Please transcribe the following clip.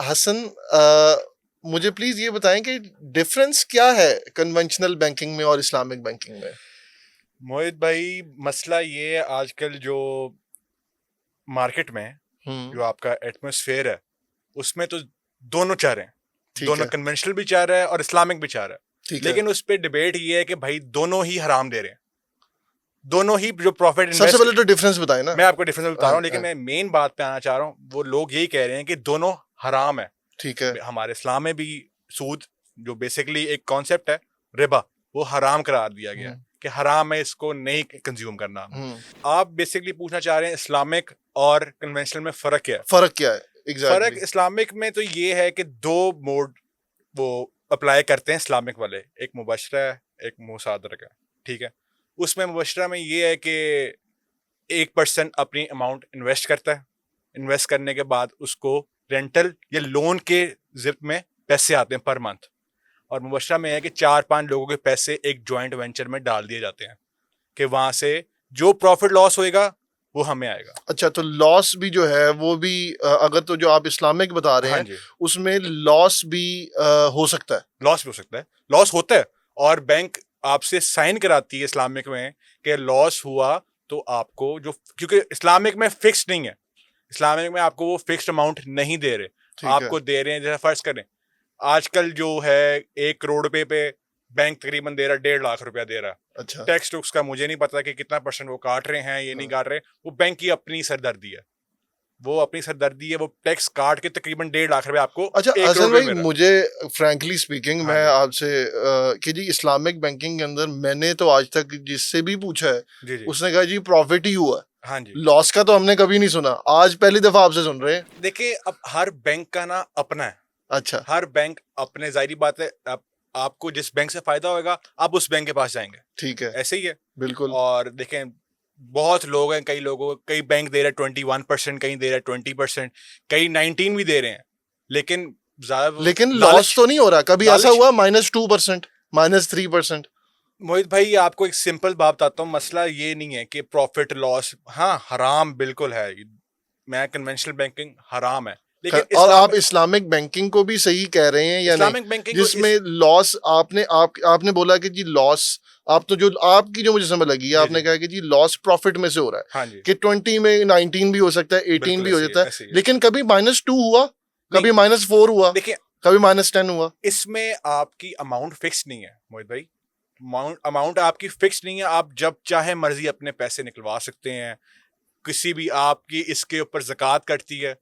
हसन, मुझे प्लीज ये बताएं कि डिफरेंस क्या है कन्वेंशनल बैंकिंग में और इस्लामिक बैंकिंग में? मोहित भाई, मसला ये है आजकल जो मार्केट में जो आपका एटमॉस्फेयर है उसमें तो दोनों चाह रहे हैं, ठीक दोनों है, कन्वेंशनल भी चाह रहा है और इस्लामिक भी चाह रहा है। ठीक है। लेकिन उस पे डिबेट ये है कि भाई दोनों ही हराम दे रहे हैं, दोनों ही जो प्रॉफिट सबसे इन्वेस्ट। पहले तो डिफरेंस बताएं ना। मैं आपको डिफरेंस बता रहा हूँ, लेकिन हाँ, मैं मेन बात पे आना चाह रहा हूँ। वो लोग यही कह रहे हैं कि दोनों हराम है। ठीक है। हमारे इस्लाम में भी सूद, जो बेसिकली एक कॉन्सेप्ट है, रिबा, वो हराम करार दिया गया है कि हराम है, इसको नहीं कंज्यूम करना हमने। आप बेसिकली पूछना चाह रहे हैं इस्लामिक और कन्वेंशनल में फर्क क्या है? फर्क क्या है फर्क एग्जैक्टली? इस्लामिक में तो ये है कि दो मोड वो अप्लाई करते हैं इस्लामिक वाले, एक मुबशरा है, एक मुसादरक है। ठीक है, उसमें मुबशरा में ये है कि एक पर्सन अपनी अमाउंट इन्वेस्ट करता है, इन्वेस्ट करने के बाद उसको रेंटल या लोन के जिप में पैसे आते हैं पर मंथ। और मुबशरा में है कि 4-5 लोगों के पैसे एक जॉइंट वेंचर में डाल दिए जाते हैं कि वहां से जो प्रॉफिट लॉस होएगा वो हमें आएगा। अच्छा, तो लॉस भी जो है वो भी अगर तो जो आप इस्लामिक बता रहे हाँ हैं जी, उसमें लॉस भी हो सकता है। लॉस भी हो सकता है, लॉस होता है। और बैंक आपसे साइन कराती है इस्लामिक में कि लॉस हुआ तो आपको जो, क्योंकि इस्लामिक में फिक्स नहीं है, इस्लामिक में आपको वो फिक्स्ड अमाउंट नहीं दे रहे, ठीक है। आपको दे रहे हैं, जैसे फर्ज करें आजकल जो है 1 करोड़ रुपए पे बैंक तकरीबन दे रहा है 1.5 लाख रुपया दे रहा है। अच्छा। टैक्स टुक्स का मुझे नहीं पता कि कितना परसेंट वो काट रहे हैं, ये नहीं हाँ। काट रहे, वो बैंक की अपनी सरदर्दी है, वो अपनी सरदर्दी है, वो टैक्स काट के तकरीबन 1.5 लाख रुपया आपको अच्छा 1 करोड़ हसन रुपए भाई, में। मुझे फ्रैंकली स्पीकिंग हाँ मैं जी, आपसे कि जी इस्लामिक बैंकिंग के अंदर मैंने तो आज तक जिससे भी पूछा है जी जी, उसने कहा जी प्रॉफिट ही हुआ, हाँ जी। लॉस का तो हमने कभी नहीं सुना, आज पहली दफा आपसे सुन रहे हैं। देखिए, अब हर बैंक का ना अपना है, अच्छा। हर बैंक अपने, जाहिर बात है, आपको जिस बैंक से फायदा होगा आप उस बैंक के पास जाएंगे, ठीक है। ऐसे ही है। बिल्कुल। और देखें, बहुत लोग हैं, कई लोगों, कई बैंक दे रहे हैं 21%, कहीं दे रहे हैं 20%, कई 19 भी दे रहे हैं, लेकिन ज्यादा लेकिन लॉस लालच, तो नहीं हो रहा, कभी ऐसा लालच। हुआ -2%, -3%? मोहित भाई, आपको एक सिंपल बात बताता हूँ, मसला ये नहीं है कि प्रॉफिट लॉस, हाँ हराम बिल्कुल है, मैं कन्वेंशनल बैंकिंग हराम है, लेकिन और इस्लाम, आप इस्लामिक बैंकिंग को भी सही कह रहे हैं या नहीं, इस्लामिक बैंकिंग को जिसमें इस, लॉस आपने बोला कि जी लॉस, आप तो जो आपकी जो मुझे समझ लगी है जी आपने जी, कहा कि जी लॉस प्रॉफिट में से हो रहा है, हाँ जी, कि 20 में 19 भी हो सकता है, 18 बिल्कुल भी हो ऐसे ही जाता है, है, ऐसे ही है। लेकिन कभी -2 हुआ, नहीं, कभी -4 हुआ, देखिए, कभी -10 हुआ? इसमें आपकी अमाउंट फिक्स नहीं है मोहित भाई, अमाउंट अमाउंट आपकी फिक्स नहीं है, आप जब चाहे मर्जी अपने पैसे निकलवा सकते हैं। किसी भी, आपकी इसके ऊपर ज़कात कटती है,